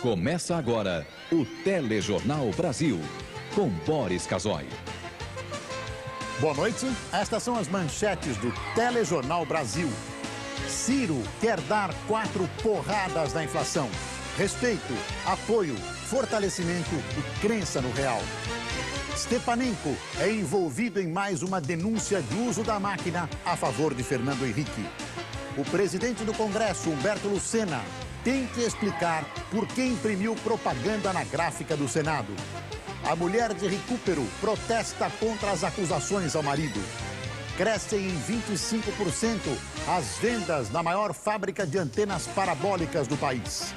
Começa agora o Telejornal Brasil, com Boris Casoy. Boa noite, estas são as manchetes do Telejornal Brasil. Ciro quer dar 4 porradas na inflação. Respeito, apoio, fortalecimento e crença no real. Stepanenko é envolvido em mais uma denúncia de uso da máquina a favor de Fernando Henrique. O presidente do Congresso, Humberto Lucena, tem que explicar por que imprimiu propaganda na gráfica do Senado. A mulher de Recupero protesta contra as acusações ao marido. Crescem em 25% as vendas na maior fábrica de antenas parabólicas do país.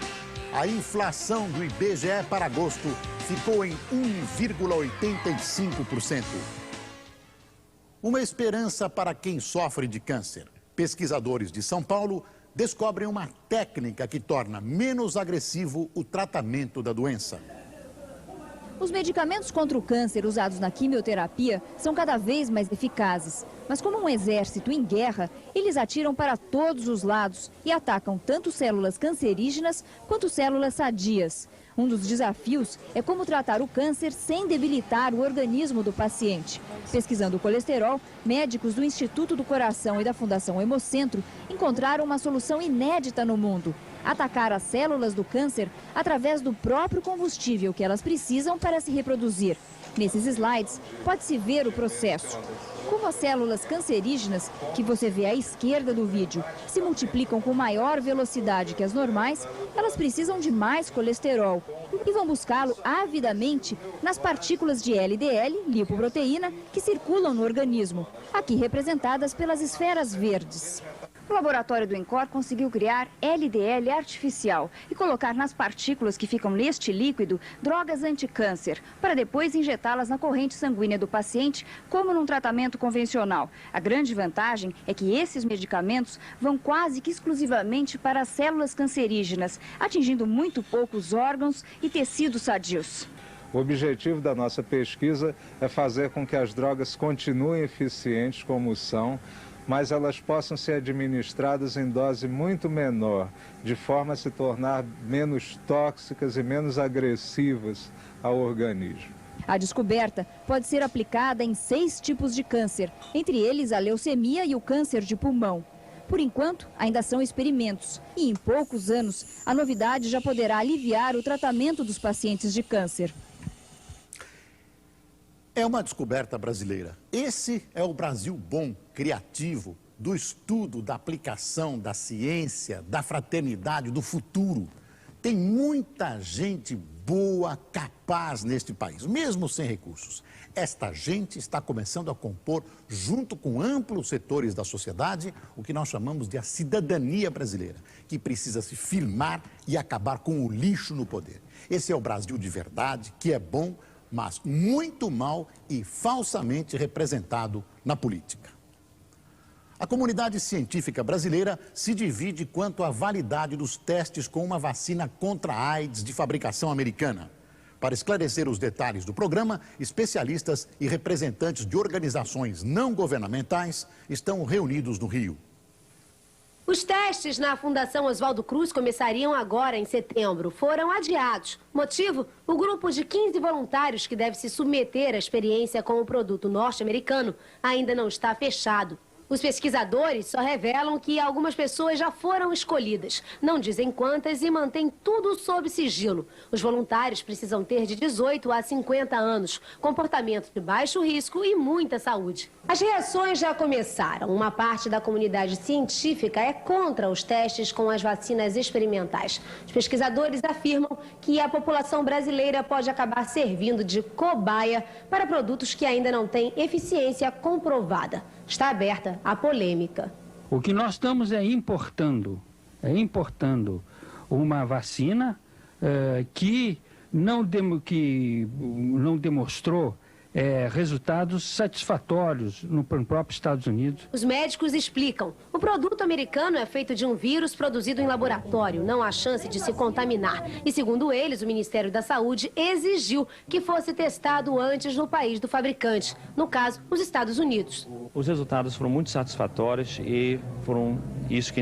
A inflação do IBGE para agosto ficou em 1,85%. Uma esperança para quem sofre de câncer. Pesquisadores de São Paulo descobrem uma técnica que torna menos agressivo o tratamento da doença. Os medicamentos contra o câncer usados na quimioterapia são cada vez mais eficazes. Mas como um exército em guerra, eles atiram para todos os lados e atacam tanto células cancerígenas quanto células sadias. Um dos desafios é como tratar o câncer sem debilitar o organismo do paciente. Pesquisando o colesterol, médicos do Instituto do Coração e da Fundação Hemocentro encontraram uma solução inédita no mundo: atacar as células do câncer através do próprio combustível que elas precisam para se reproduzir. Nesses slides, pode-se ver o processo. Como as células cancerígenas, que você vê à esquerda do vídeo, se multiplicam com maior velocidade que as normais, elas precisam de mais colesterol e vão buscá-lo avidamente nas partículas de LDL, lipoproteína, que circulam no organismo, aqui representadas pelas esferas verdes. O laboratório do INCOR conseguiu criar LDL artificial e colocar nas partículas que ficam neste líquido drogas anticâncer, para depois injetá-las na corrente sanguínea do paciente, como num tratamento convencional. A grande vantagem é que esses medicamentos vão quase que exclusivamente para as células cancerígenas, atingindo muito poucos órgãos e tecidos sadios. O objetivo da nossa pesquisa é fazer com que as drogas continuem eficientes como são, mas elas possam ser administradas em dose muito menor, de forma a se tornar menos tóxicas e menos agressivas ao organismo. A descoberta pode ser aplicada em 6 tipos de câncer, entre eles a leucemia e o câncer de pulmão. Por enquanto, ainda são experimentos e em poucos anos a novidade já poderá aliviar o tratamento dos pacientes de câncer. É uma descoberta brasileira. Esse é o Brasil bom, criativo, do estudo, da aplicação, da ciência, da fraternidade, do futuro. Tem muita gente boa, capaz neste país, mesmo sem recursos. Esta gente está começando a compor, junto com amplos setores da sociedade, o que nós chamamos de a cidadania brasileira, que precisa se firmar e acabar com o lixo no poder. Esse é o Brasil de verdade, que é bom, mas muito mal e falsamente representado na política. A comunidade científica brasileira se divide quanto à validade dos testes com uma vacina contra a AIDS de fabricação americana. Para esclarecer os detalhes do programa, especialistas e representantes de organizações não governamentais estão reunidos no Rio. Os testes na Fundação Oswaldo Cruz começariam agora em setembro. Foram adiados. Motivo? O grupo de 15 voluntários que deve se submeter à experiência com o produto norte-americano ainda não está fechado. Os pesquisadores só revelam que algumas pessoas já foram escolhidas. Não dizem quantas e mantêm tudo sob sigilo. Os voluntários precisam ter de 18 a 50 anos, comportamento de baixo risco e muita saúde. As reações já começaram. Uma parte da comunidade científica é contra os testes com as vacinas experimentais. Os pesquisadores afirmam que a população brasileira pode acabar servindo de cobaia para produtos que ainda não têm eficiência comprovada. Está aberta a polêmica. O que nós estamos importando uma vacina que não demonstrou resultados satisfatórios no próprio Estados Unidos. Os médicos explicam. O produto americano é feito de um vírus produzido em laboratório. Não há chance de se contaminar. E, segundo eles, o Ministério da Saúde exigiu que fosse testado antes no país do fabricante. No caso, os Estados Unidos. Os resultados foram muito satisfatórios e foram isso que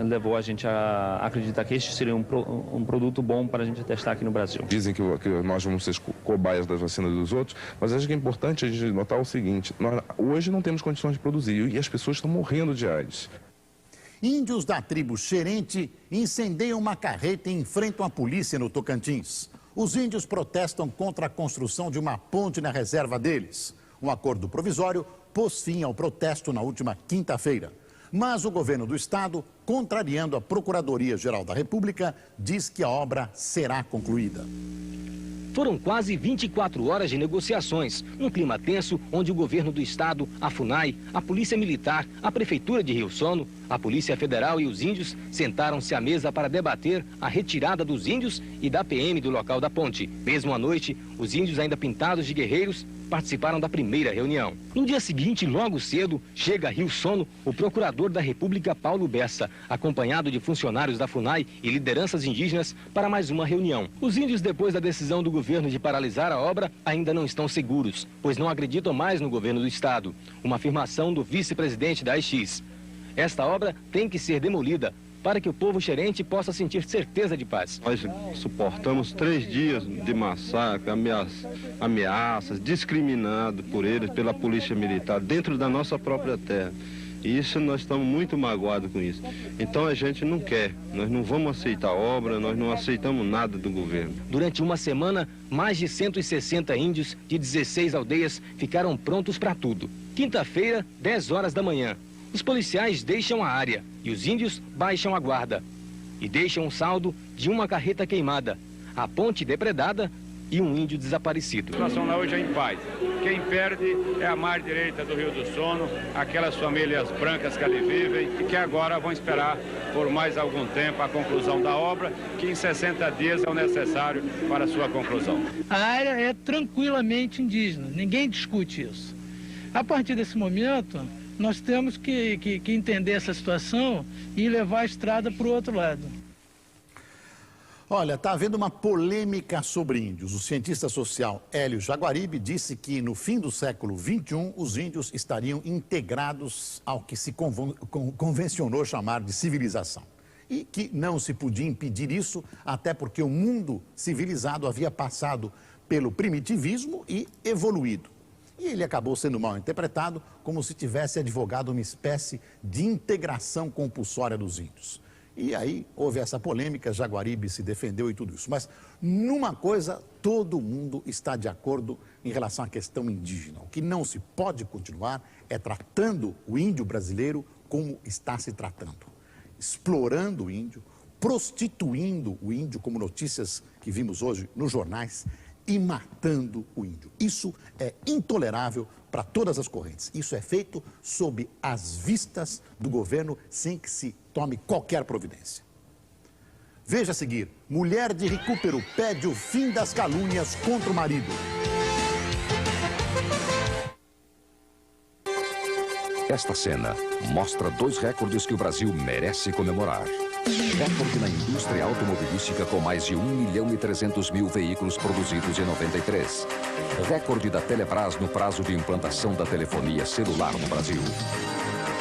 levou a gente a acreditar que este seria um produto bom para a gente testar aqui no Brasil. Dizem que nós vamos ser cobaias das vacinas dos outros, mas acho que é importante a gente notar o seguinte: nós hoje não temos condições de produzir e as pessoas estão morrendo de AIDS. Índios da tribo Xerente incendeiam uma carreta e enfrentam a polícia no Tocantins. Os índios protestam contra a construção de uma ponte na reserva deles. Um acordo provisório pôs fim ao protesto na última quinta-feira. Mas o governo do estado, contrariando a Procuradoria-Geral da República, diz que a obra será concluída. Foram quase 24 horas de negociações, num clima tenso onde o governo do estado, a FUNAI, a Polícia Militar, a Prefeitura de Rio Sono, a Polícia Federal e os índios sentaram-se à mesa para debater a retirada dos índios e da PM do local da ponte. Mesmo à noite, os índios ainda pintados de guerreiros participaram da primeira reunião. No dia seguinte, logo cedo, chega a Rio Sono o procurador da República, Paulo Bessa, acompanhado de funcionários da FUNAI e lideranças indígenas para mais uma reunião. Os índios, depois da decisão do governo de paralisar a obra, ainda não estão seguros, pois não acreditam mais no governo do estado. Uma afirmação do vice-presidente da AIX. Esta obra tem que ser demolida para que o povo xerente possa sentir certeza de paz. Nós suportamos 3 dias de massacre, ameaças, discriminado por eles, pela polícia militar, dentro da nossa própria terra. E isso nós estamos muito magoados com isso. Então a gente não quer, nós não vamos aceitar a obra, nós não aceitamos nada do governo. Durante uma semana, mais de 160 índios de 16 aldeias ficaram prontos para tudo. Quinta-feira, 10 horas da manhã. Os policiais deixam a área e os índios baixam a guarda. E deixam um saldo de uma carreta queimada, a ponte depredada e um índio desaparecido. A situação hoje é em paz. Quem perde é a margem direita do Rio do Sono, aquelas famílias brancas que ali vivem e que agora vão esperar por mais algum tempo a conclusão da obra, que em 60 dias é o necessário para a sua conclusão. A área é tranquilamente indígena, ninguém discute isso. A partir desse momento, nós temos que entender essa situação e levar a estrada para o outro lado. Olha, está havendo uma polêmica sobre índios. O cientista social Hélio Jaguaribe disse que no fim do século XXI, os índios estariam integrados ao que se convencionou chamar de civilização. E que não se podia impedir isso, até porque o mundo civilizado havia passado pelo primitivismo e evoluído. E ele acabou sendo mal interpretado, como se tivesse advogado uma espécie de integração compulsória dos índios. E aí houve essa polêmica, Jaguaribe se defendeu e tudo isso. Mas numa coisa, todo mundo está de acordo em relação à questão indígena. O que não se pode continuar é tratando o índio brasileiro como está se tratando. Explorando o índio, prostituindo o índio, como notícias que vimos hoje nos jornais, e matando o índio. Isso é intolerável para todas as correntes. Isso é feito sob as vistas do governo, sem que se tome qualquer providência. Veja a seguir: mulher de Recupero pede o fim das calúnias contra o marido. Esta cena mostra 2 recordes que o Brasil merece comemorar. Recorde na indústria automobilística com mais de 1.300.000 veículos produzidos em 93. Recorde da Telebrás no prazo de implantação da telefonia celular no Brasil.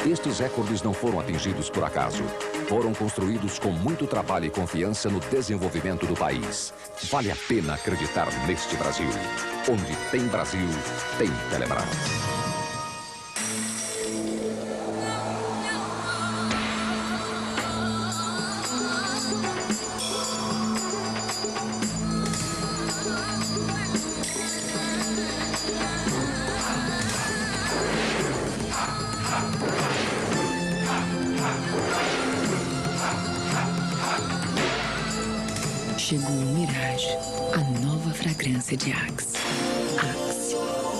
Estes recordes não foram atingidos por acaso. Foram construídos com muito trabalho e confiança no desenvolvimento do país. Vale a pena acreditar neste Brasil. Onde tem Brasil, tem Telebrás. Chegou o Mirage, a nova fragrância de Axe. Axe,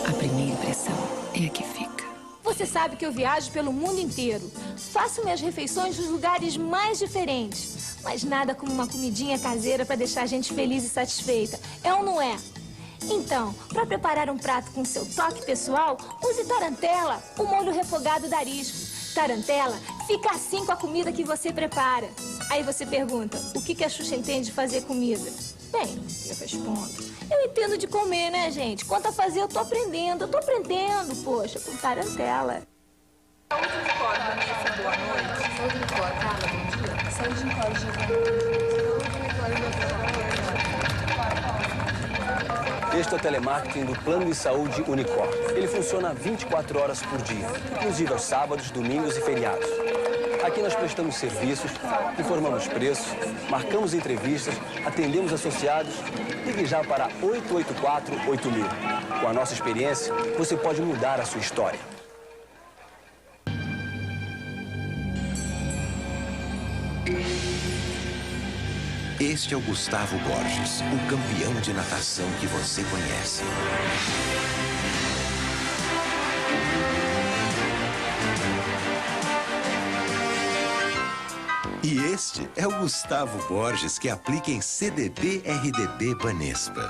a primeira impressão é a que fica. Você sabe que eu viajo pelo mundo inteiro. Faço minhas refeições nos lugares mais diferentes. Mas nada como uma comidinha caseira para deixar a gente feliz e satisfeita. É ou não é? Então, para preparar um prato com seu toque pessoal, use tarantela, o molho refogado da Arisco. Tarantela fica assim com a comida que você prepara. Aí você pergunta, o que a Xuxa entende de fazer comida? Bem, eu respondo, eu entendo de comer, né, gente? Quanto a fazer, eu tô aprendendo, poxa, com tarantela. Saúde de cor, Vanessa, boa noite. Saúde de cor, Carla, bom dia. Saúde de cor, Este é o telemarketing do Plano de Saúde Unicor. Ele funciona 24 horas por dia, inclusive aos sábados, domingos e feriados. Aqui nós prestamos serviços, informamos preços, marcamos entrevistas, atendemos associados. Ligue já para 884-8000. Com a nossa experiência, você pode mudar a sua história. Este é o Gustavo Borges, o campeão de natação que você conhece. E este é o Gustavo Borges que aplica em CDB-RDB Banespa.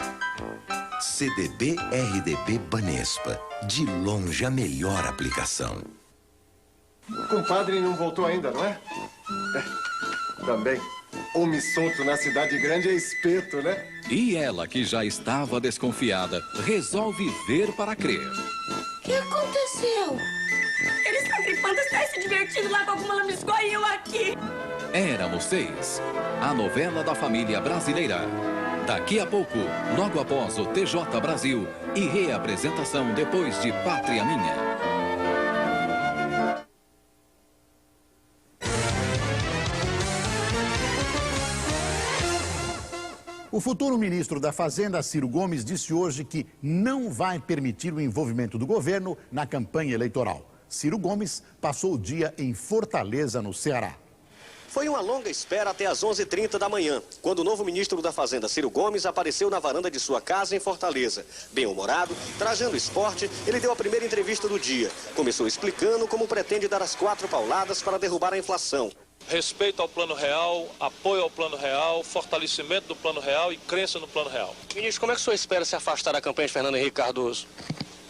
CDB-RDB Banespa. De longe a melhor aplicação. O compadre não voltou ainda, não é? Também. Homem solto na cidade grande é espeto, né? E ela, que já estava desconfiada, resolve ver para crer. O que aconteceu? Eles estão gripando, estão se divertindo lá com alguma lambisgoia e eu aqui. Éramos 6. A novela da família brasileira. Daqui a pouco, logo após o TJ Brasil e reapresentação depois de Pátria Minha. O futuro ministro da Fazenda, Ciro Gomes, disse hoje que não vai permitir o envolvimento do governo na campanha eleitoral. Ciro Gomes passou o dia em Fortaleza, no Ceará. Foi uma longa espera até às 11h30 da manhã, quando o novo ministro da Fazenda, Ciro Gomes, apareceu na varanda de sua casa em Fortaleza. Bem-humorado, trajando esporte, ele deu a primeira entrevista do dia. Começou explicando como pretende dar as 4 pauladas para derrubar a inflação. Respeito ao Plano Real, apoio ao Plano Real, fortalecimento do Plano Real e crença no Plano Real. Ministro, como é que o senhor espera se afastar da campanha de Fernando Henrique Cardoso?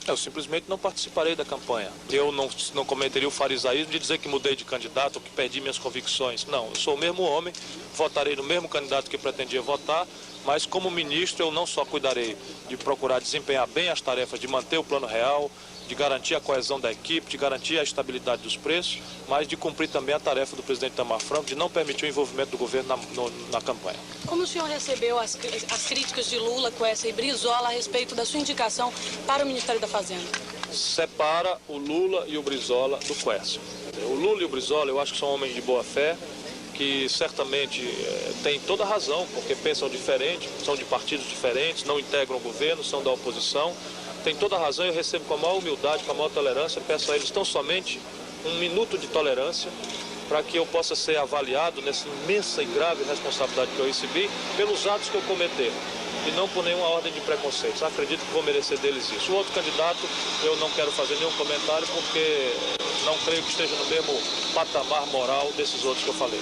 Eu simplesmente não participarei da campanha. Eu não cometeria o farisaísmo de dizer que mudei de candidato ou que perdi minhas convicções. Não, eu sou o mesmo homem, votarei no mesmo candidato que pretendia votar, mas como ministro eu não só cuidarei de procurar desempenhar bem as tarefas de manter o Plano Real, de garantir a coesão da equipe, de garantir a estabilidade dos preços, mas de cumprir também a tarefa do presidente Itamar Franco de não permitir o envolvimento do governo na campanha. Como o senhor recebeu as críticas de Lula, Quércia e Brizola a respeito da sua indicação para o Ministério da Fazenda? Separa o Lula e o Brizola do Quércia. O Lula e o Brizola eu acho que são homens de boa fé, que certamente têm toda a razão, porque pensam diferente, são de partidos diferentes, não integram o governo, são da oposição. Tem toda a razão, eu recebo com a maior humildade, com a maior tolerância, peço a eles tão somente um minuto de tolerância para que eu possa ser avaliado nessa imensa e grave responsabilidade que eu recebi pelos atos que eu cometer e não por nenhuma ordem de preconceitos. Acredito que vou merecer deles isso. O outro candidato, eu não quero fazer nenhum comentário porque não creio que esteja no mesmo patamar moral desses outros que eu falei.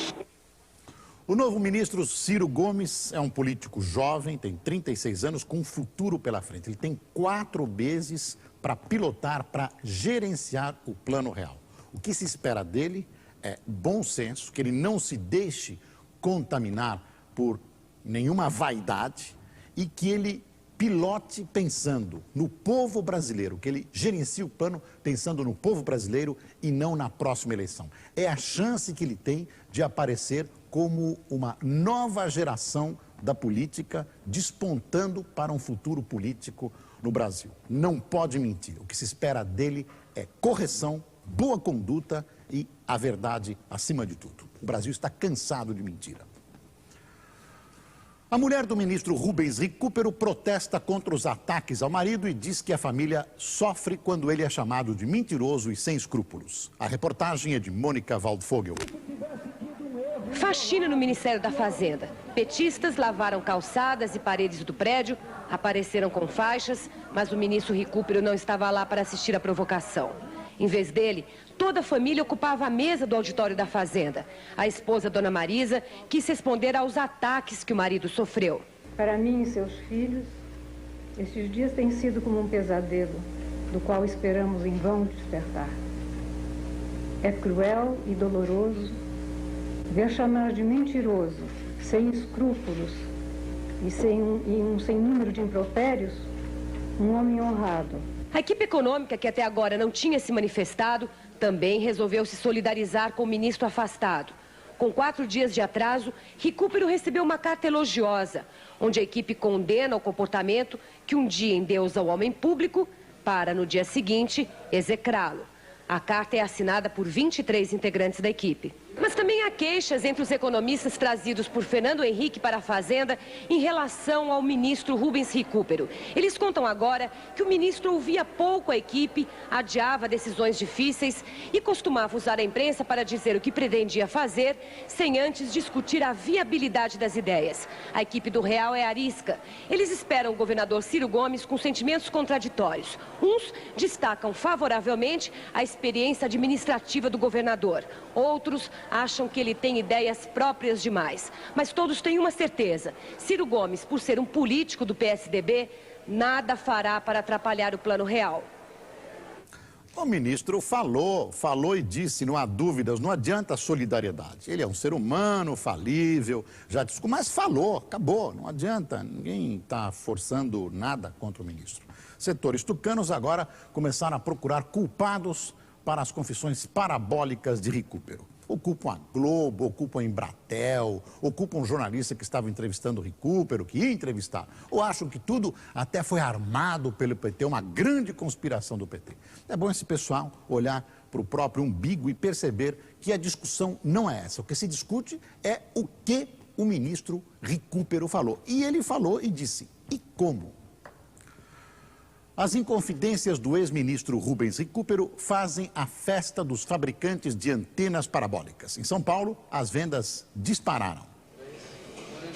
O novo ministro Ciro Gomes é um político jovem, tem 36 anos, com um futuro pela frente. Ele tem 4 meses para pilotar, para gerenciar o Plano Real. O que se espera dele é bom senso, que ele não se deixe contaminar por nenhuma vaidade e que ele pilote pensando no povo brasileiro, que ele gerencie o plano pensando no povo brasileiro e não na próxima eleição. É a chance que ele tem de aparecer como uma nova geração da política despontando para um futuro político no Brasil. Não pode mentir. O que se espera dele é correção, boa conduta e a verdade acima de tudo. O Brasil está cansado de mentira. A mulher do ministro Rubens Recupero protesta contra os ataques ao marido e diz que a família sofre quando ele é chamado de mentiroso e sem escrúpulos. A reportagem é de Mônica Waldfogel. Faxina no Ministério da Fazenda. Petistas lavaram calçadas e paredes do prédio, apareceram com faixas, mas o ministro Recupero não estava lá para assistir à provocação. Em vez dele, toda a família ocupava a mesa do auditório da Fazenda. A esposa, Dona Marisa, quis responder aos ataques que o marido sofreu. Para mim e seus filhos, Estes dias têm sido como um pesadelo, do qual esperamos em vão despertar. É cruel e doloroso ver chamar de mentiroso, sem escrúpulos e sem número de impropérios, um homem honrado. A equipe econômica, que até agora não tinha se manifestado, também resolveu se solidarizar com o ministro afastado. Com 4 dias de atraso, Recupero recebeu uma carta elogiosa, onde a equipe condena o comportamento que um dia endeusa o homem público para, no dia seguinte, execrá-lo. A carta é assinada por 23 integrantes da equipe. Mas também há queixas entre os economistas trazidos por Fernando Henrique para a Fazenda em relação ao ministro Rubens Recupero. Eles contam agora que o ministro ouvia pouco a equipe, adiava decisões difíceis e costumava usar a imprensa para dizer o que pretendia fazer, sem antes discutir a viabilidade das ideias. A equipe do Real é arisca. Eles esperam o governador Ciro Gomes com sentimentos contraditórios. Uns destacam favoravelmente a experiência administrativa do governador. Outros acham que ele tem ideias próprias demais. Mas todos têm uma certeza: Ciro Gomes, por ser um político do PSDB, nada fará para atrapalhar o Plano Real. O ministro falou e disse, não há dúvidas, não adianta a solidariedade. Ele é um ser humano, falível, já disse, mas falou, acabou, não adianta, ninguém está forçando nada contra o ministro. Setores tucanos agora começaram a procurar culpados para as confissões parabólicas de Recupero. Ocupam a Globo, ocupam a Embratel, ocupam um jornalista que estava entrevistando o Recupero, que ia entrevistar. Ou acham que tudo até foi armado pelo PT, uma grande conspiração do PT. É bom esse pessoal olhar para o próprio umbigo e perceber que a discussão não é essa. O que se discute é o que o ministro Recupero falou. E ele falou e disse, e como? As inconfidências do ex-ministro Rubens Recupero fazem a festa dos fabricantes de antenas parabólicas. Em São Paulo, as vendas dispararam.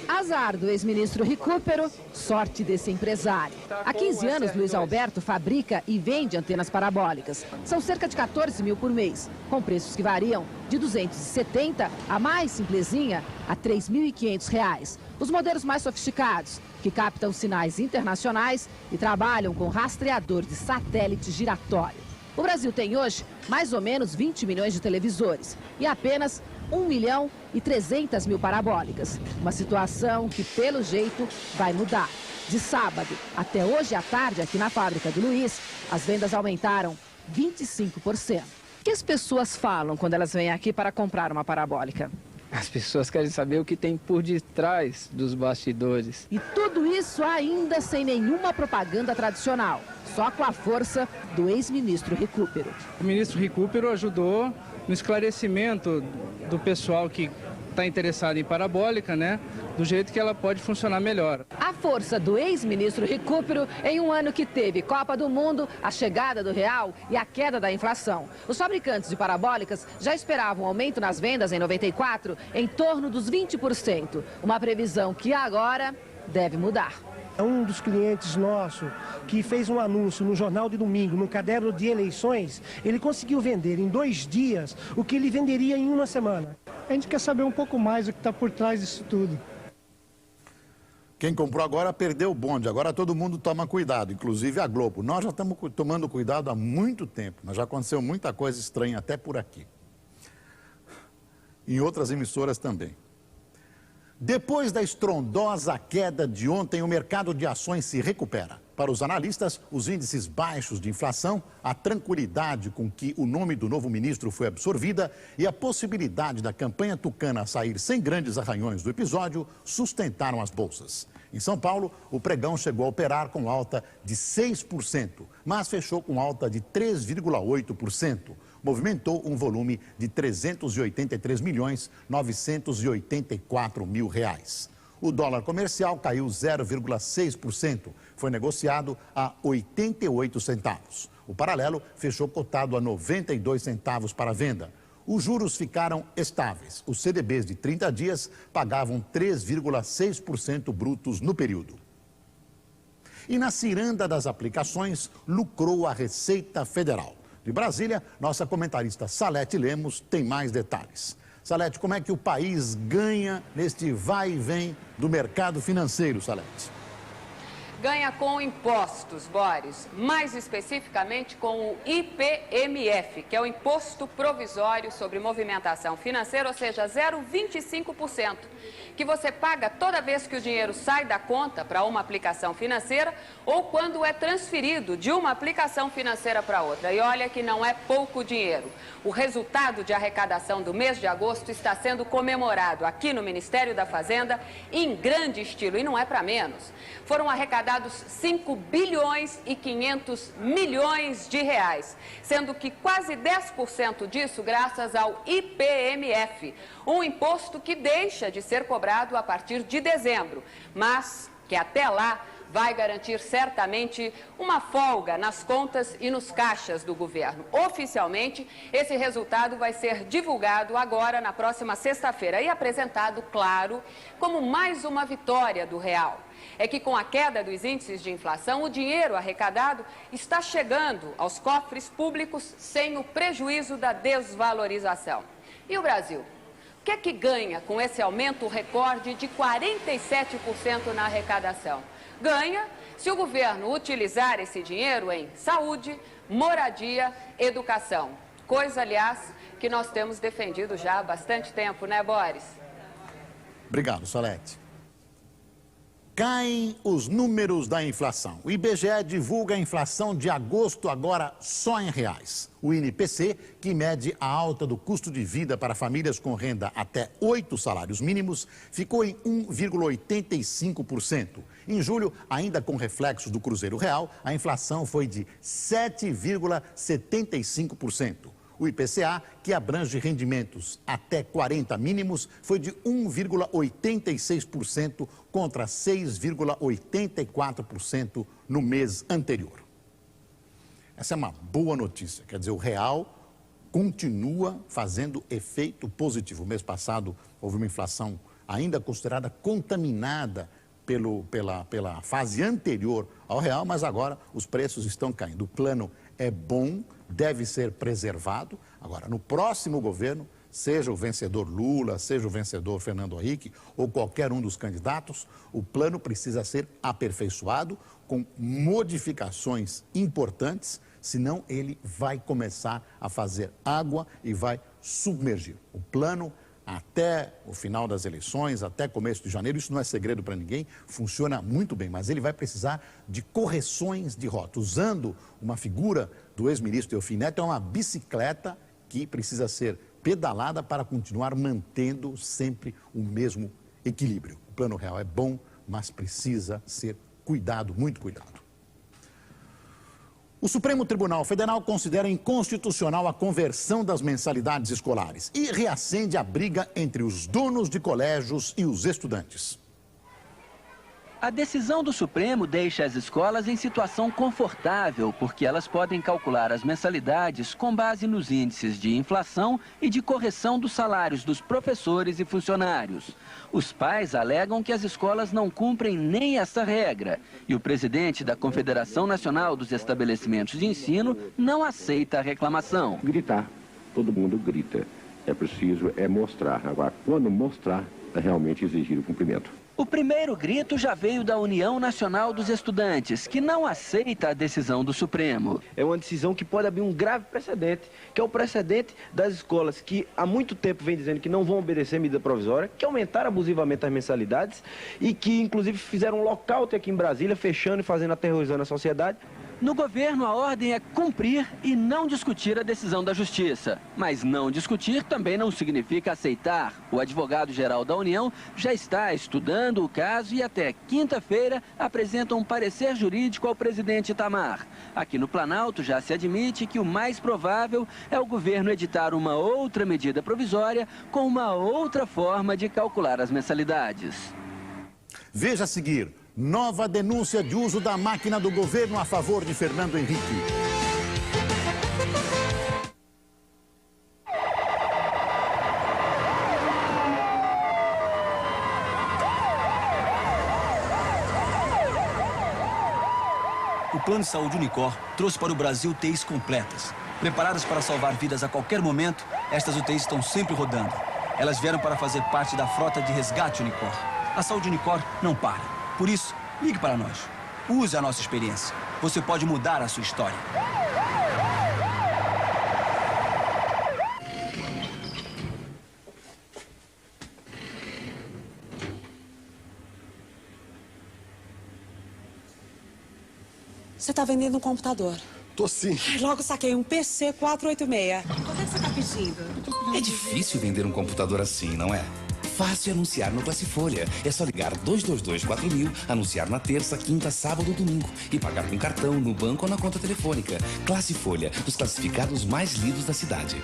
Azar do ex-ministro Recupero, sorte desse empresário. Há 15 anos, Luiz Alberto fabrica e vende antenas parabólicas. São cerca de 14 mil por mês, com preços que variam de 270 a mais simplesinha a R$ 3.500. Os modelos mais sofisticados, que captam sinais internacionais e trabalham com rastreador de satélite giratório. O Brasil tem hoje mais ou menos 20 milhões de televisores e apenas 1.300.000 parabólicas. Uma situação que, pelo jeito, vai mudar. De sábado até hoje à tarde, aqui na fábrica do Luiz, as vendas aumentaram 25%. O que as pessoas falam quando elas vêm aqui para comprar uma parabólica? As pessoas querem saber o que tem por detrás dos bastidores. E tudo isso ainda sem nenhuma propaganda tradicional, só com a força do ex-ministro Recupero. O ministro Recupero ajudou no esclarecimento do pessoal que está interessado em parabólica, né? Do jeito que ela pode funcionar melhor. A força do ex-ministro Recupero em um ano que teve Copa do Mundo, a chegada do real e a queda da inflação. Os fabricantes de parabólicas já esperavam um aumento nas vendas em 94 em torno dos 20%. Uma previsão que agora deve mudar. Um dos clientes nosso que fez um anúncio no jornal de domingo, no caderno de eleições, ele conseguiu vender em 2 dias o que ele venderia em 1 semana. A gente quer saber um pouco mais do que está por trás disso tudo. Quem comprou agora perdeu o bonde, agora todo mundo toma cuidado, inclusive a Globo. Nós já estamos tomando cuidado há muito tempo, mas já aconteceu muita coisa estranha até por aqui. Em outras emissoras também. Depois da estrondosa queda de ontem, o mercado de ações se recupera. Para os analistas, os índices baixos de inflação, a tranquilidade com que o nome do novo ministro foi absorvida e a possibilidade da campanha tucana sair sem grandes arranhões do episódio sustentaram as bolsas. Em São Paulo, o pregão chegou a operar com alta de 6%, mas fechou com alta de 3,8%. Movimentou um volume de 383.984 mil reais. O dólar comercial caiu 0,6%, foi negociado a 88 centavos. O paralelo fechou cotado a 92 centavos para venda. Os juros ficaram estáveis. Os CDBs de 30 dias pagavam 3,6% brutos no período. E na ciranda das aplicações, lucrou a Receita Federal. De Brasília, nossa comentarista Salete Lemos tem mais detalhes. Salete, como é que o país ganha neste vai e vem do mercado financeiro, Salete? ganha com impostos, Boris, mais especificamente com o IPMF, que é o Imposto Provisório sobre Movimentação Financeira, ou seja, 0,25%, que você paga toda vez que o dinheiro sai da conta para uma aplicação financeira ou quando é transferido de uma aplicação financeira para outra. E olha que não é pouco dinheiro. O resultado de arrecadação do mês de agosto está sendo comemorado aqui no Ministério da Fazenda em grande estilo, e não é para menos. Foram arrecadados 5 bilhões e 500 milhões de reais, sendo que quase 10% disso graças ao IPMF, um imposto que deixa de ser cobrado a partir de dezembro, mas que até lá vai garantir certamente uma folga nas contas e nos caixas do governo. Oficialmente, esse resultado vai ser divulgado agora, na próxima sexta-feira, e apresentado, claro, como mais uma vitória do real. É que com a queda dos índices de inflação, o dinheiro arrecadado está chegando aos cofres públicos sem o prejuízo da desvalorização. E o Brasil? O que é que ganha com esse aumento recorde de 47% na arrecadação? Ganha se o governo utilizar esse dinheiro em saúde, moradia, educação. Coisa, aliás, que nós temos defendido já há bastante tempo, né, Boris? Obrigado, Salete. Caem os números da inflação. O IBGE divulga a inflação de agosto agora só em reais. O INPC, que mede a alta do custo de vida para famílias com renda até 8 salários mínimos, ficou em 1,85%. Em julho, ainda com reflexos do Cruzeiro Real, a inflação foi de 7,75%. O IPCA, que abrange rendimentos até 40 mínimos, foi de 1,86% contra 6,84% no mês anterior. Essa é uma boa notícia, quer dizer, o real continua fazendo efeito positivo. O mês passado houve uma inflação ainda considerada contaminada pela fase anterior ao real, mas agora os preços estão caindo. O plano é bom, deve ser preservado. Agora, no próximo governo, seja o vencedor Lula, seja o vencedor Fernando Henrique ou qualquer um dos candidatos, o plano precisa ser aperfeiçoado com modificações importantes, senão ele vai começar a fazer água e vai submergir. O plano, até o final das eleições, até começo de janeiro, isso não é segredo para ninguém, funciona muito bem, mas ele vai precisar de correções de rota. Usando uma figura do ex-ministro Delfim Neto, é uma bicicleta que precisa ser pedalada para continuar mantendo sempre o mesmo equilíbrio. O plano real é bom, mas precisa ser cuidado, muito cuidado. O Supremo Tribunal Federal considera inconstitucional a conversão das mensalidades escolares e reacende a briga entre os donos de colégios e os estudantes. A decisão do Supremo deixa as escolas em situação confortável, porque elas podem calcular as mensalidades com base nos índices de inflação e de correção dos salários dos professores e funcionários. Os pais alegam que as escolas não cumprem nem essa regra, e o presidente da Confederação Nacional dos Estabelecimentos de Ensino não aceita a reclamação. Gritar, todo mundo grita. É preciso mostrar. Agora, quando mostrar, é realmente exigir o cumprimento. O primeiro grito já veio da União Nacional dos Estudantes, que não aceita a decisão do Supremo. É uma decisão que pode abrir um grave precedente, que é o precedente das escolas que há muito tempo vem dizendo que não vão obedecer medida provisória, que aumentaram abusivamente as mensalidades e que, inclusive, fizeram um lockout aqui em Brasília, fechando e fazendo aterrorizando a sociedade. No governo, a ordem é cumprir e não discutir a decisão da Justiça. Mas não discutir também não significa aceitar. O advogado-geral da União já está estudando o caso e até quinta-feira apresenta um parecer jurídico ao presidente Itamar. Aqui no Planalto já se admite que o mais provável é o governo editar uma outra medida provisória com uma outra forma de calcular as mensalidades. Veja a seguir. Nova denúncia de uso da máquina do governo a favor de Fernando Henrique. O Plano de Saúde Unicor trouxe para o Brasil UTIs completas. Preparadas para salvar vidas a qualquer momento, estas UTIs estão sempre rodando. Elas vieram para fazer parte da frota de resgate Unicor. A saúde Unicor não para. Por isso, ligue para nós. Use a nossa experiência. Você pode mudar a sua história. Você tá vendendo um computador? Tô sim. Ai, logo saquei um PC 486. Quanto é que você tá pedindo? É difícil vender um computador assim, não é? Fácil anunciar no Classifolha. É só ligar 222-4000, anunciar na terça, quinta, sábado, domingo e pagar com cartão, no banco ou na conta telefônica. Classifolha, os classificados mais lidos da cidade.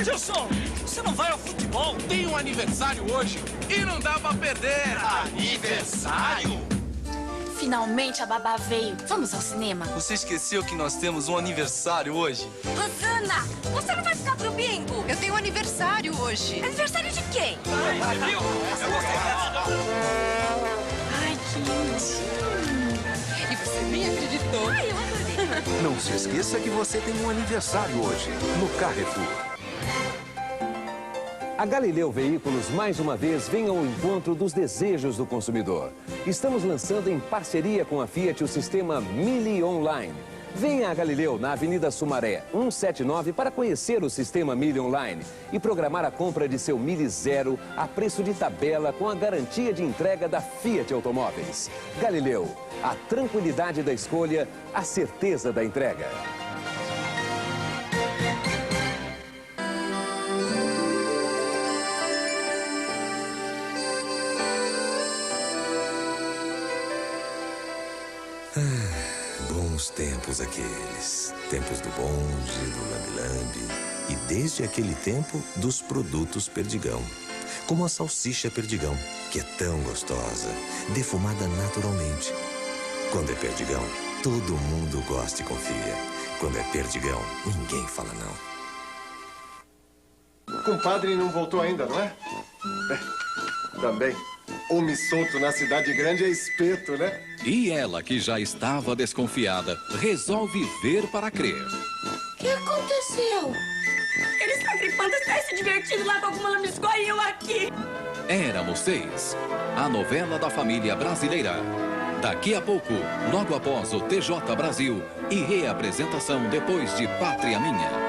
Gilson, você não vai ao futebol? Tem um aniversário hoje e não dá pra perder. Aniversário? Finalmente a babá veio. Vamos ao cinema? Você esqueceu que nós temos um aniversário hoje? Rosana, você não vai ficar pro bingo? Eu tenho aniversário hoje. Aniversário de quem? Ai, que lindinho. E você nem acreditou. Ai, eu adorei. Não se esqueça que você tem um aniversário hoje, no Carrefour. A Galileu Veículos, mais uma vez, vem ao encontro dos desejos do consumidor. Estamos lançando em parceria com a Fiat o sistema Mille Online. Venha a Galileu, na Avenida Sumaré, 179, para conhecer o sistema Mille Online e programar a compra de seu Mille Zero a preço de tabela com a garantia de entrega da Fiat Automóveis. Galileu, a tranquilidade da escolha, a certeza da entrega. Bons tempos aqueles. Tempos do bonde, do lambe-lambe. E desde aquele tempo, dos produtos Perdigão. Como a salsicha Perdigão, que é tão gostosa, defumada naturalmente. Quando é Perdigão, todo mundo gosta e confia. Quando é Perdigão, ninguém fala não. O compadre não voltou ainda, não é? Também. Homem solto na cidade grande é espeto, né? E ela, que já estava desconfiada, resolve ver para crer. O que aconteceu? Ele está gripando, está se divertindo lá com alguma lambisgoia e eu aqui. Éramos 6. A novela da família brasileira. Daqui a pouco, logo após o TJ Brasil e reapresentação depois de Pátria Minha.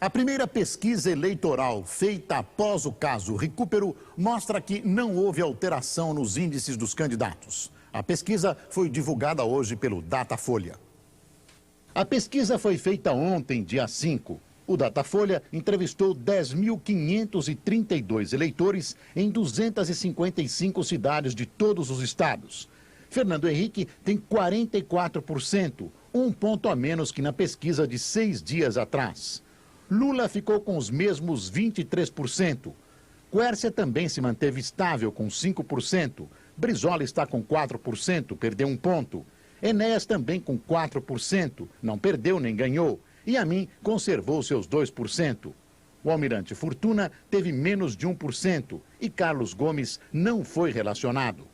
A primeira pesquisa eleitoral feita após o caso Recupero mostra que não houve alteração nos índices dos candidatos. A pesquisa foi divulgada hoje pelo Datafolha. A pesquisa foi feita ontem, dia 5. O Datafolha entrevistou 10.532 eleitores em 255 cidades de todos os estados. Fernando Henrique tem 44%, um ponto a menos que na pesquisa de 6 dias atrás. Lula ficou com os mesmos 23%. Quércia também se manteve estável com 5%. Brizola está com 4%, perdeu um ponto. Enéas também com 4%, não perdeu nem ganhou. E Amin conservou seus 2%. O almirante Fortuna teve menos de 1% e Carlos Gomes não foi relacionado.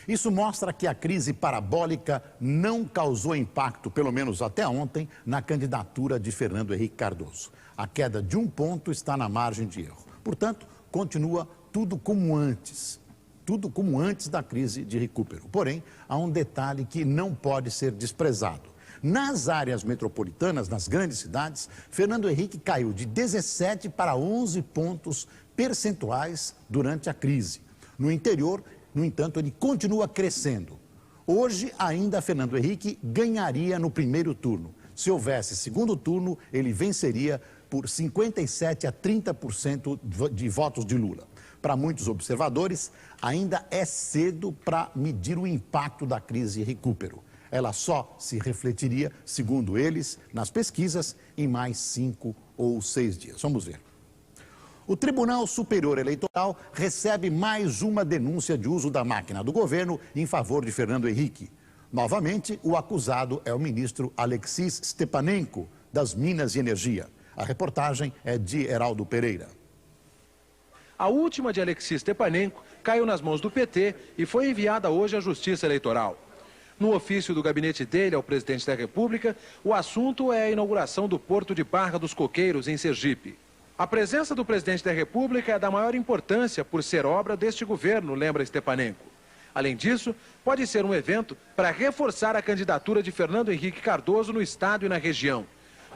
Isso mostra que a crise parabólica não causou impacto, pelo menos até ontem, na candidatura de Fernando Henrique Cardoso. A queda de 1 ponto está na margem de erro. Portanto, continua tudo como antes. Tudo como antes da crise de Recupero. Porém, há um detalhe que não pode ser desprezado. Nas áreas metropolitanas, nas grandes cidades, Fernando Henrique caiu de 17 para 11 pontos percentuais durante a crise. No interior, no entanto, ele continua crescendo. Hoje, ainda Fernando Henrique ganharia no primeiro turno. Se houvesse segundo turno, ele venceria por 57% a 30% de votos de Lula. Para muitos observadores, ainda é cedo para medir o impacto da crise Recupero. Ela só se refletiria, segundo eles, nas pesquisas, em mais 5 ou 6 dias. Vamos ver. O Tribunal Superior Eleitoral recebe mais uma denúncia de uso da máquina do governo em favor de Fernando Henrique. Novamente, o acusado é o ministro Alexis Stepanenko, das Minas e Energia. A reportagem é de Heraldo Pereira. A última de Alexis Stepanenko caiu nas mãos do PT e foi enviada hoje à Justiça Eleitoral. No ofício do gabinete dele ao presidente da República, o assunto é a inauguração do porto de Barra dos Coqueiros, em Sergipe. A presença do presidente da República é da maior importância por ser obra deste governo, lembra Stepanenko. Além disso, pode ser um evento para reforçar a candidatura de Fernando Henrique Cardoso no estado e na região.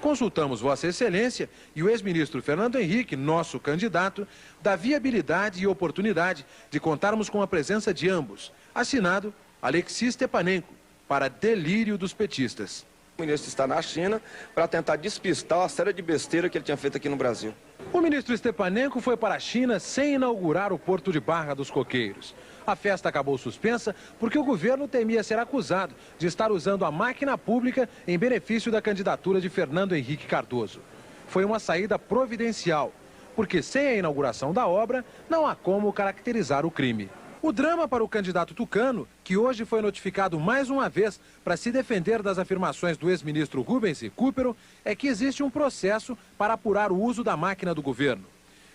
Consultamos Vossa Excelência e o ex-ministro Fernando Henrique, nosso candidato, da viabilidade e oportunidade de contarmos com a presença de ambos. Assinado, Alexis Stepanenko, para delírio dos petistas. O ministro está na China para tentar despistar a série de besteira que ele tinha feito aqui no Brasil. O ministro Stepanenko foi para a China sem inaugurar o porto de Barra dos Coqueiros. A festa acabou suspensa porque o governo temia ser acusado de estar usando a máquina pública em benefício da candidatura de Fernando Henrique Cardoso. Foi uma saída providencial, porque sem a inauguração da obra não há como caracterizar o crime. O drama para o candidato tucano, que hoje foi notificado mais uma vez para se defender das afirmações do ex-ministro Rubens Recupero, é que existe um processo para apurar o uso da máquina do governo.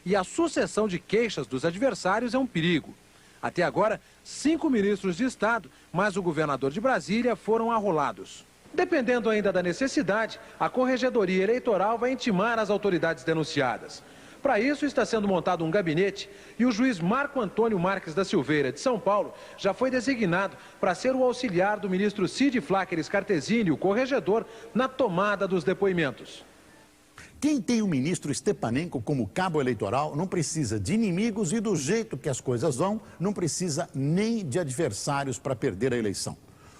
E a sucessão de queixas dos adversários é um perigo. Até agora, 5 ministros de Estado, mais o governador de Brasília, foram arrolados. Dependendo ainda da necessidade, a Corregedoria Eleitoral vai intimar as autoridades denunciadas. Para isso, está sendo montado um gabinete e o juiz Marco Antônio Marques da Silveira, de São Paulo, já foi designado para ser o auxiliar do ministro Cid Fláqueres Cartesini, o corregedor, na tomada dos depoimentos. Quem tem o ministro Stepanenko como cabo eleitoral não precisa de inimigos e, do jeito que as coisas vão, não precisa nem de adversários para perder a eleição.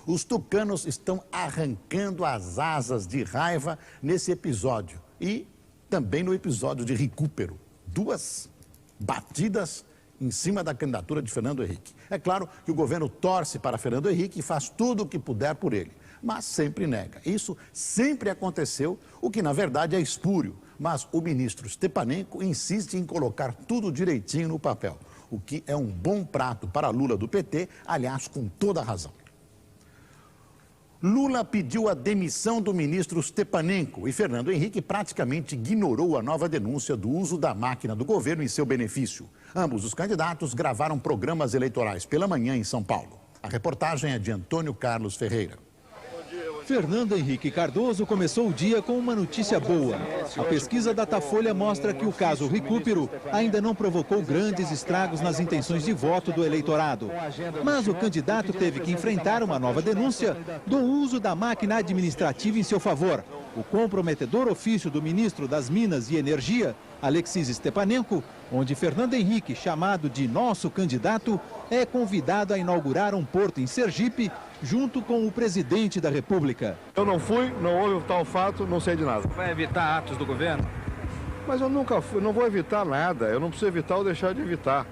Os tucanos estão arrancando as asas de raiva nesse episódio e também no episódio de Recupero. 2 batidas em cima da candidatura de Fernando Henrique. É claro que o governo torce para Fernando Henrique e faz tudo o que puder por ele, mas sempre nega. Isso sempre aconteceu, o que na verdade é espúrio. Mas o ministro Stepanenko insiste em colocar tudo direitinho no papel, o que é um bom prato para Lula do PT, aliás, com toda a razão. Lula pediu a demissão do ministro Stepanenko e Fernando Henrique praticamente ignorou a nova denúncia do uso da máquina do governo em seu benefício. Ambos os candidatos gravaram programas eleitorais pela manhã em São Paulo. A reportagem é de Antônio Carlos Ferreira. Fernando Henrique Cardoso começou o dia com uma notícia boa. A pesquisa Datafolha mostra que o caso Recupero ainda não provocou grandes estragos nas intenções de voto do eleitorado. Mas o candidato teve que enfrentar uma nova denúncia do uso da máquina administrativa em seu favor. O comprometedor ofício do ministro das Minas e Energia, Alexis Stepanenko, onde Fernando Henrique, chamado de nosso candidato, é convidado a inaugurar um porto em Sergipe, junto com o presidente da República. Eu não fui, não houve tal fato, não sei de nada. Vai evitar atos do governo? Mas eu nunca fui, não vou evitar nada, eu não preciso evitar ou deixar de evitar.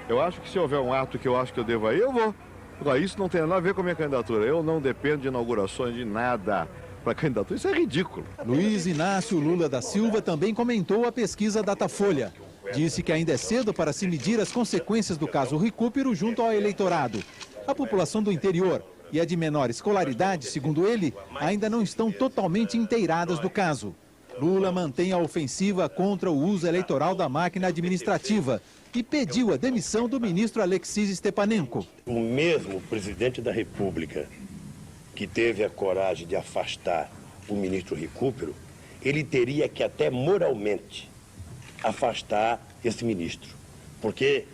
Eu acho que se houver um ato que eu acho que eu devo ir, eu vou. Agora, isso não tem nada a ver com a minha candidatura, eu não dependo de inaugurações de nada para candidatura, isso é ridículo. Luiz Inácio Lula da Silva também comentou a pesquisa Datafolha. Disse que ainda é cedo para se medir as consequências do caso Recupero junto ao eleitorado. A população do interior e a de menor escolaridade, segundo ele, ainda não estão totalmente inteiradas do caso. Lula mantém a ofensiva contra o uso eleitoral da máquina administrativa e pediu a demissão do ministro Alexis Stepanenko. O mesmo presidente da República que teve a coragem de afastar o ministro Recupero, ele teria que até moralmente afastar esse ministro, porque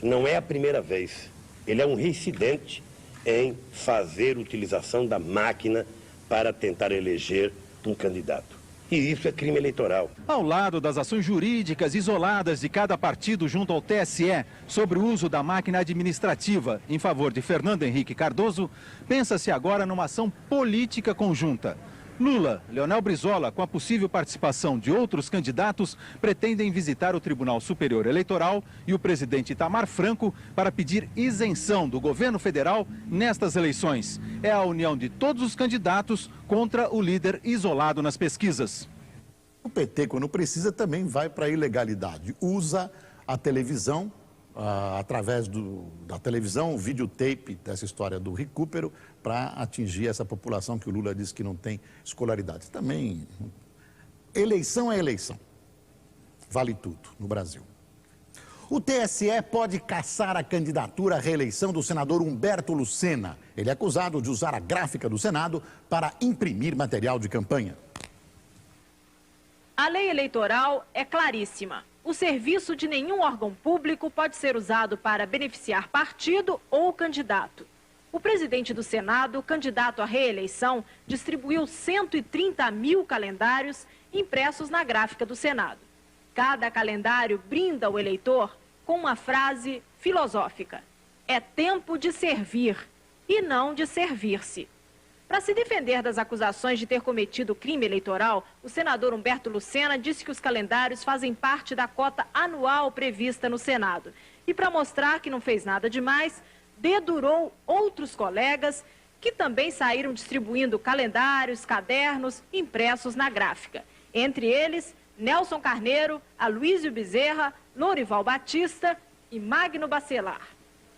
não é a primeira vez. Ele é um reincidente em fazer utilização da máquina para tentar eleger um candidato. E isso é crime eleitoral. Ao lado das ações jurídicas isoladas de cada partido junto ao TSE sobre o uso da máquina administrativa em favor de Fernando Henrique Cardoso, pensa-se agora numa ação política conjunta. Lula, Leonel Brizola, com a possível participação de outros candidatos, pretendem visitar o Tribunal Superior Eleitoral e o presidente Itamar Franco para pedir isenção do governo federal nestas eleições. É a união de todos os candidatos contra o líder isolado nas pesquisas. O PT, quando precisa, também vai para a ilegalidade. Usa a televisão, através da televisão, o videotape dessa história do Recupero, para atingir essa população que o Lula diz que não tem escolaridade. Também, eleição é eleição. Vale tudo no Brasil. O TSE pode cassar a candidatura à reeleição do senador Humberto Lucena. Ele é acusado de usar a gráfica do Senado para imprimir material de campanha. A lei eleitoral é claríssima. O serviço de nenhum órgão público pode ser usado para beneficiar partido ou candidato. O presidente do Senado, candidato à reeleição, distribuiu 130 mil calendários impressos na gráfica do Senado. Cada calendário brinda o eleitor com uma frase filosófica: é tempo de servir e não de servir-se. Para se defender das acusações de ter cometido crime eleitoral, o senador Humberto Lucena disse que os calendários fazem parte da cota anual prevista no Senado. E para mostrar que não fez nada demais, dedurou outros colegas que também saíram distribuindo calendários, cadernos impressos na gráfica. Entre eles, Nelson Carneiro, Aloysio Bezerra, Lourival Batista e Magno Bacelar.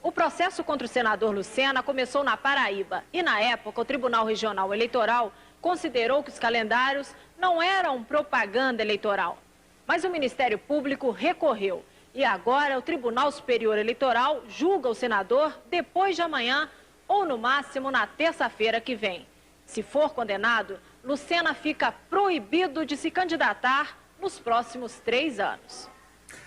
O processo contra o senador Lucena começou na Paraíba e, na época, o Tribunal Regional Eleitoral considerou que os calendários não eram propaganda eleitoral. Mas o Ministério Público recorreu e agora o Tribunal Superior Eleitoral julga o senador depois de amanhã ou, no máximo, na terça-feira que vem. Se for condenado, Lucena fica proibido de se candidatar nos próximos 3 anos.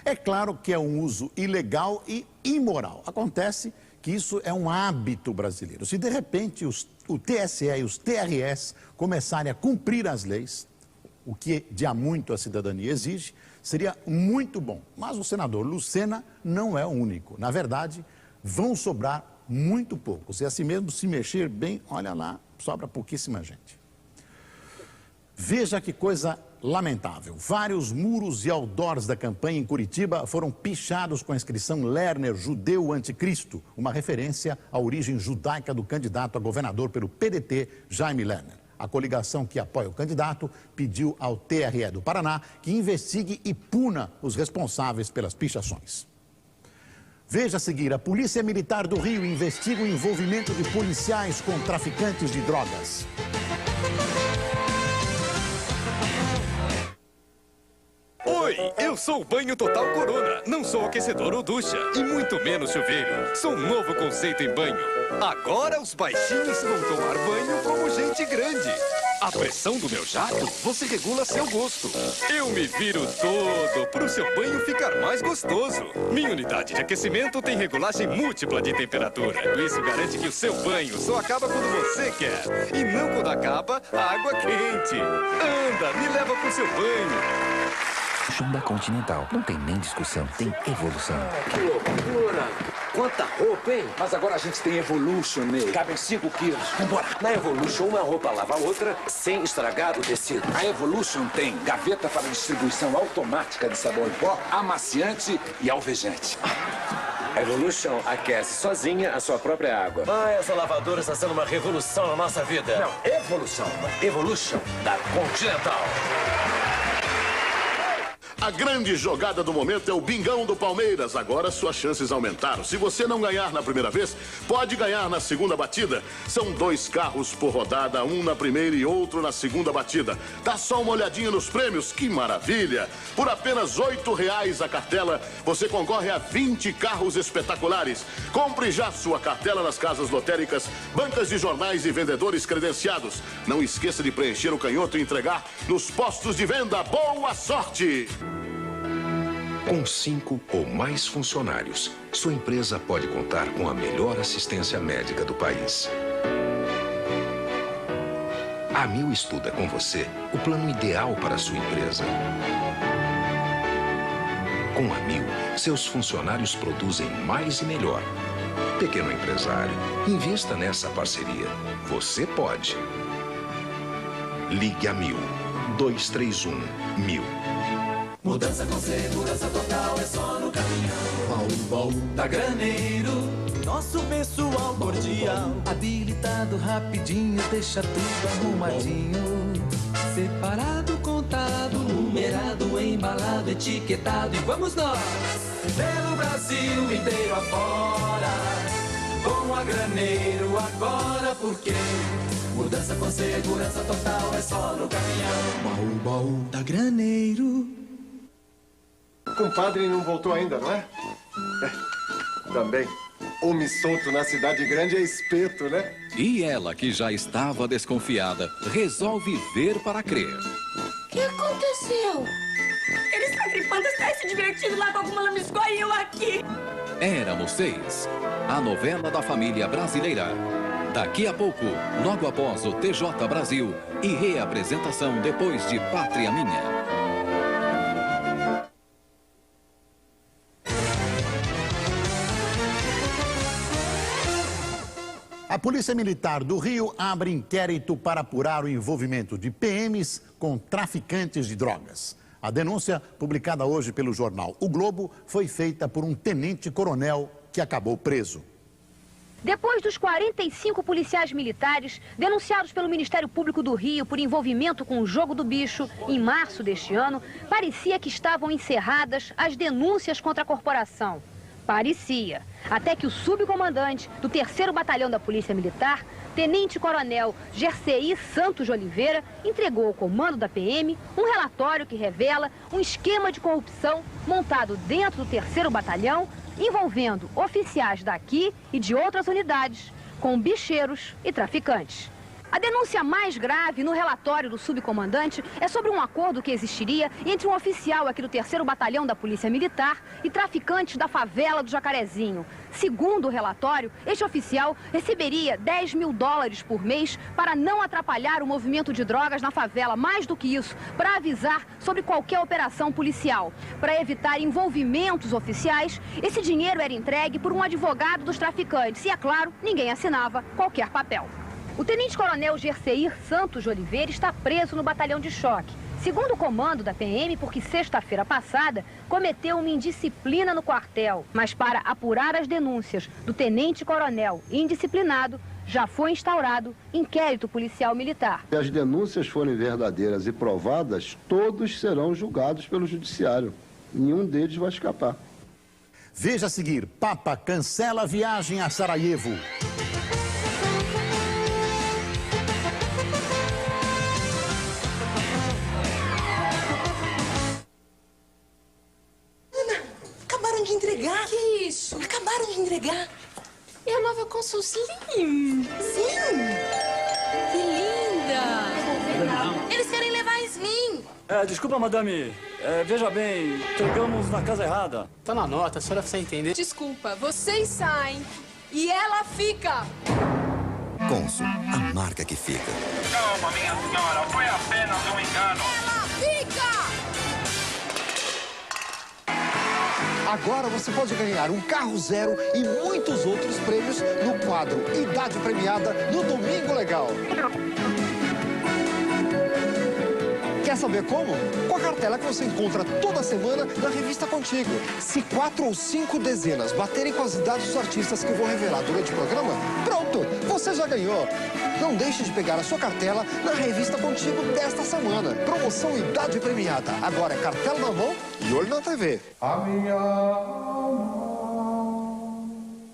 É claro que é um uso ilegal e imoral. Acontece que isso é um hábito brasileiro. Se de repente o TSE e os TRS começarem a cumprir as leis, o que de há muito a cidadania exige, seria muito bom. Mas o senador Lucena não é o único. Na verdade, vão sobrar muito poucos. E assim mesmo, se mexer bem, olha lá, sobra pouquíssima gente. Veja que coisa lamentável. Vários muros e outdoors da campanha em Curitiba foram pichados com a inscrição Lerner, judeu anticristo, uma referência à origem judaica do candidato a governador pelo PDT, Jaime Lerner. A coligação que apoia o candidato pediu ao TRE do Paraná que investigue e puna os responsáveis pelas pichações. Veja a seguir, a Polícia Militar do Rio investiga o envolvimento de policiais com traficantes de drogas. Oi, eu sou o Banho Total Corona. Não sou aquecedor ou ducha, e muito menos chuveiro. Sou um novo conceito em banho. Agora os baixinhos vão tomar banho como gente grande. A pressão do meu jato você regula a seu gosto. Eu me viro todo para o seu banho ficar mais gostoso. Minha unidade de aquecimento tem regulagem múltipla de temperatura. Isso garante que o seu banho só acaba quando você quer. E não quando acaba a água quente. Anda, me leva pro seu banho. Chão da Continental. Não tem nem discussão, tem evolução. Que loucura! Quanta roupa, hein? Mas agora a gente tem Evolution, Ney. Cabem 5 quilos. Vambora! Na Evolution, uma roupa lava a outra sem estragar o tecido. A Evolution tem gaveta para distribuição automática de sabão em pó, amaciante e alvejante. A Evolution aquece sozinha a sua própria água. Ah, essa lavadora está sendo uma revolução na nossa vida. Não, evolução. Evolution da Continental. A grande jogada do momento é o Bingão do Palmeiras. Agora suas chances aumentaram. Se você não ganhar na primeira vez, pode ganhar na segunda batida. São 2 carros por rodada, um na primeira e outro na segunda batida. Dá só uma olhadinha nos prêmios, que maravilha! Por apenas R$ 8,00 a cartela, você concorre a 20 carros espetaculares. Compre já sua cartela nas casas lotéricas, bancas de jornais e vendedores credenciados. Não esqueça de preencher o canhoto e entregar nos postos de venda. Boa sorte! Com 5 ou mais funcionários, sua empresa pode contar com a melhor assistência médica do país. A Amil estuda com você o plano ideal para a sua empresa. Com a Amil, seus funcionários produzem mais e melhor. Pequeno empresário, investa nessa parceria. Você pode. Ligue a Amil. 231-1000. Mudança com segurança total é só no caminhão. Baú da Graneiro. Nosso pessoal cordial, habilitado rapidinho, deixa tudo arrumadinho. Separado, contado, numerado, embalado, etiquetado. E vamos nós! Pelo Brasil inteiro afora. Com a Graneiro agora, porque mudança com segurança total é só no caminhão. Baú da Graneiro. O compadre não voltou ainda, não é? Também. Homem solto na cidade grande é espeto, né? E ela, que já estava desconfiada, resolve ver para crer. O que aconteceu? se divertindo lá com alguma lambisgoia e eu aqui. Éramos Seis, a novela da família brasileira. Daqui a pouco, logo após o TJ Brasil e reapresentação depois de Pátria Minha. A Polícia Militar do Rio abre inquérito para apurar o envolvimento de PMs com traficantes de drogas. A denúncia, publicada hoje pelo jornal O Globo, foi feita por um tenente-coronel que acabou preso. Depois dos 45 policiais militares denunciados pelo Ministério Público do Rio por envolvimento com o jogo do bicho, em março deste ano, parecia que estavam encerradas as denúncias contra a corporação. Parecia. Até que o subcomandante do 3º Batalhão da Polícia Militar, Tenente-Coronel Gerceí Santos de Oliveira, entregou ao comando da PM um relatório que revela um esquema de corrupção montado dentro do 3º Batalhão, envolvendo oficiais daqui e de outras unidades, com bicheiros e traficantes. A denúncia mais grave no relatório do subcomandante é sobre um acordo que existiria entre um oficial aqui do 3º Batalhão da Polícia Militar e traficantes da favela do Jacarezinho. Segundo o relatório, este oficial receberia $10 mil por mês para não atrapalhar o movimento de drogas na favela. Mais do que isso, para avisar sobre qualquer operação policial. Para evitar envolvimentos oficiais, esse dinheiro era entregue por um advogado dos traficantes. E, é claro, ninguém assinava qualquer papel. O tenente-coronel Gerceí Santos de Oliveira está preso no batalhão de choque. Segundo o comando da PM, porque sexta-feira passada cometeu uma indisciplina no quartel. Mas para apurar as denúncias do tenente-coronel indisciplinado, já foi instaurado inquérito policial militar. Se as denúncias forem verdadeiras e provadas, todos serão julgados pelo judiciário. Nenhum deles vai escapar. Veja a seguir, Papa cancela a viagem a Sarajevo. De entregar. Que isso? Acabaram de entregar. É a nova Consul Slim. Sim. Que linda. Eles querem levar a Slim. Desculpa, madame. Veja bem, entregamos na casa errada. Tá na nota, a senhora precisa entender. Desculpa, vocês saem e ela fica. Consul, a marca que fica. Calma, minha senhora, foi apenas um engano. Ela fica! Agora você pode ganhar um carro zero e muitos outros prêmios no quadro Idade Premiada no Domingo Legal. Quer saber como? Com a cartela que você encontra toda semana na revista Contigo. Se 4 ou 5 dezenas baterem com as idades dos artistas que eu vou revelar durante o programa, pronto, você já ganhou. Não deixe de pegar a sua cartela na revista Contigo desta semana. Promoção Idade Premiada. Agora é cartela na mão e olho na TV.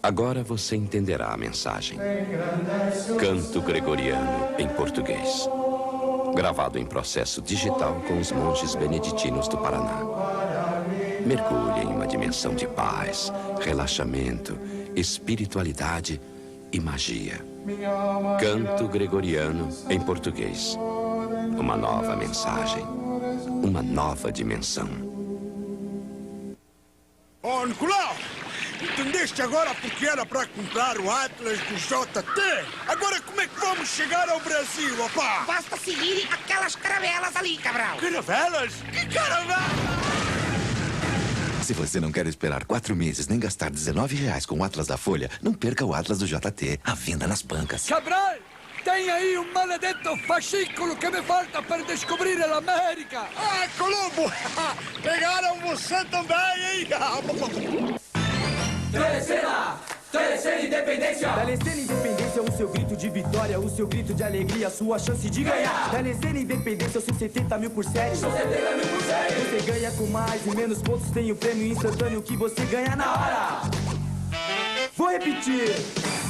Agora você entenderá a mensagem. Canto gregoriano em português. Gravado em processo digital com os monges beneditinos do Paraná. Mergulhe em uma dimensão de paz, relaxamento, espiritualidade e magia. Canto gregoriano em português. Uma nova mensagem. Uma nova dimensão. Ô, Nicolau! Entendeste agora porque era para comprar o Atlas do JT? Agora como é que vamos chegar ao Brasil, opá? Basta seguirem aquelas caravelas ali, Cabral. Caravelas? Que caravelas? Se você não quer esperar 4 meses nem gastar R$19 com o Atlas da Folha, não perca o Atlas do JT, à venda nas bancas. Cabral, tem aí um maledetto fascículo que me falta para descobrir a América. Ah, Colombo! Pegaram você também, hein? Telecena Independência! Telecena Independência é o seu grito de vitória, o seu grito de alegria, a sua chance de ganhar. Telecena Independência são 70 mil por série. São 70 mil por série. Você ganha com mais e menos pontos, tem o prêmio instantâneo que você ganha na hora. Vou repetir.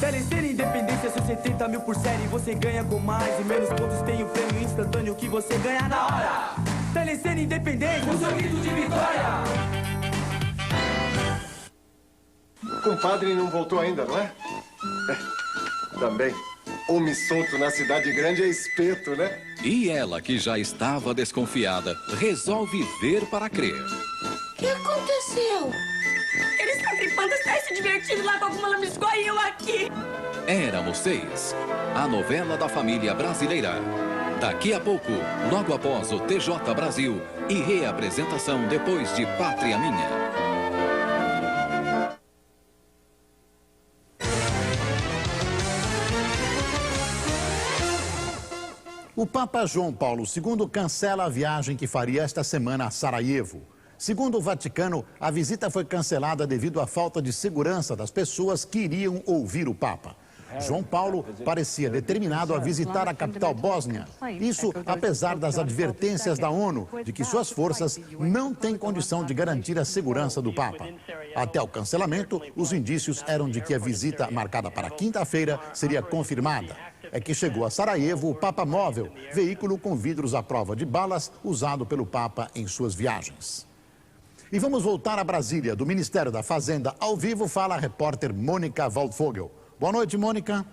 Telecena Independência são 70 mil por série. Você ganha com mais e menos pontos, tem o prêmio instantâneo que você ganha na hora. Telecena Independência, o seu grito de vitória. Compadre não voltou ainda, não é? Também. Homem solto na cidade grande é espeto, né? E ela, que já estava desconfiada, resolve ver para crer. O que aconteceu? Eles estão tripando, estão se divertindo lá com alguma lambisgoia e eu aqui. Éramos Seis, a novela da família brasileira. Daqui a pouco, logo após o TJ Brasil e reapresentação depois de Pátria Minha. O Papa João Paulo II cancela a viagem que faria esta semana a Sarajevo. Segundo o Vaticano, a visita foi cancelada devido à falta de segurança das pessoas que iriam ouvir o Papa. João Paulo parecia determinado a visitar a capital bósnia. Isso apesar das advertências da ONU de que suas forças não têm condição de garantir a segurança do Papa. Até o cancelamento, os indícios eram de que a visita marcada para quinta-feira seria confirmada. É que chegou a Sarajevo o Papa Móvel, veículo com vidros à prova de balas usado pelo Papa em suas viagens. E vamos voltar a Brasília. Do Ministério da Fazenda, ao vivo, fala a repórter Mônica Waldvogel. Boa noite, Mônica.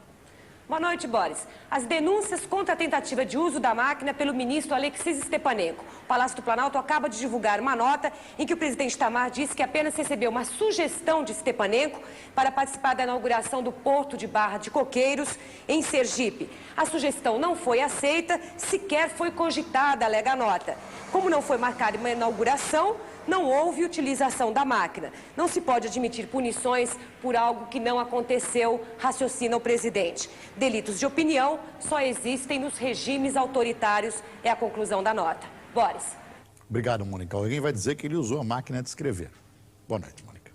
Boa noite, Boris. As denúncias contra a tentativa de uso da máquina pelo ministro Alexis Stepanenko. O Palácio do Planalto acaba de divulgar uma nota em que o presidente Itamar disse que apenas recebeu uma sugestão de Stepanenko para participar da inauguração do Porto de Barra de Coqueiros, em Sergipe. A sugestão não foi aceita, sequer foi cogitada, alega a nota. Como não foi marcada uma inauguração, não houve utilização da máquina. Não se pode admitir punições por algo que não aconteceu, raciocina o presidente. Delitos de opinião só existem nos regimes autoritários, é a conclusão da nota. Boris. Obrigado, Mônica. Alguém vai dizer que ele usou a máquina de escrever. Boa noite, Mônica.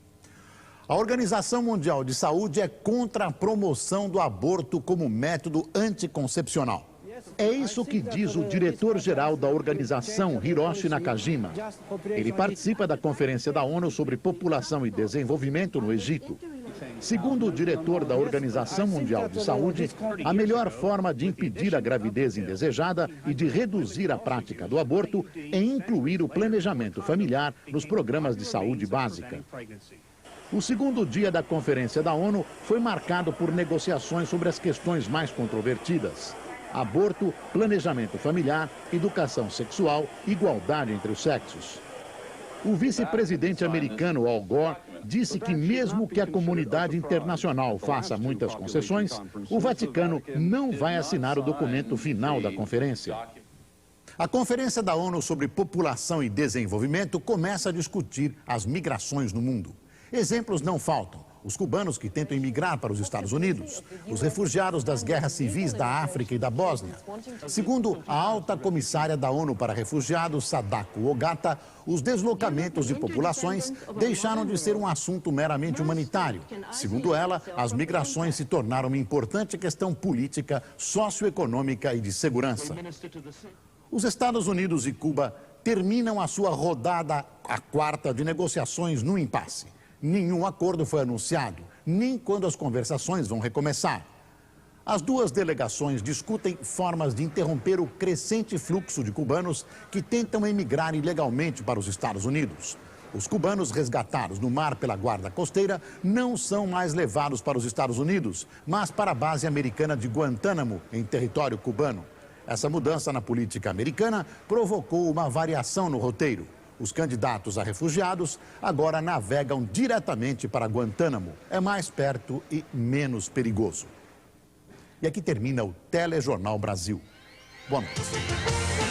A Organização Mundial de Saúde é contra a promoção do aborto como método anticoncepcional. É isso que diz o diretor-geral da organização, Hiroshi Nakajima. Ele participa da Conferência da ONU sobre População e Desenvolvimento no Egito. Segundo o diretor da Organização Mundial de Saúde, a melhor forma de impedir a gravidez indesejada e de reduzir a prática do aborto é incluir o planejamento familiar nos programas de saúde básica. O segundo dia da Conferência da ONU foi marcado por negociações sobre as questões mais controvertidas: aborto, planejamento familiar, educação sexual, igualdade entre os sexos. O vice-presidente americano Al Gore disse que mesmo que a comunidade internacional faça muitas concessões, o Vaticano não vai assinar o documento final da conferência. A Conferência da ONU sobre População e Desenvolvimento começa a discutir as migrações no mundo. Exemplos não faltam. Os cubanos que tentam emigrar para os Estados Unidos, os refugiados das guerras civis da África e da Bósnia. Segundo a alta comissária da ONU para Refugiados, Sadako Ogata, os deslocamentos de populações deixaram de ser um assunto meramente humanitário. Segundo ela, as migrações se tornaram uma importante questão política, socioeconômica e de segurança. Os Estados Unidos e Cuba terminam a sua rodada, a quarta, de negociações no impasse. Nenhum acordo foi anunciado, nem quando as conversações vão recomeçar. As duas delegações discutem formas de interromper o crescente fluxo de cubanos que tentam emigrar ilegalmente para os Estados Unidos. Os cubanos resgatados no mar pela guarda costeira não são mais levados para os Estados Unidos, mas para a base americana de Guantánamo, em território cubano. Essa mudança na política americana provocou uma variação no roteiro. Os candidatos a refugiados agora navegam diretamente para Guantánamo. É mais perto e menos perigoso. E aqui termina o Telejornal Brasil. Boa noite.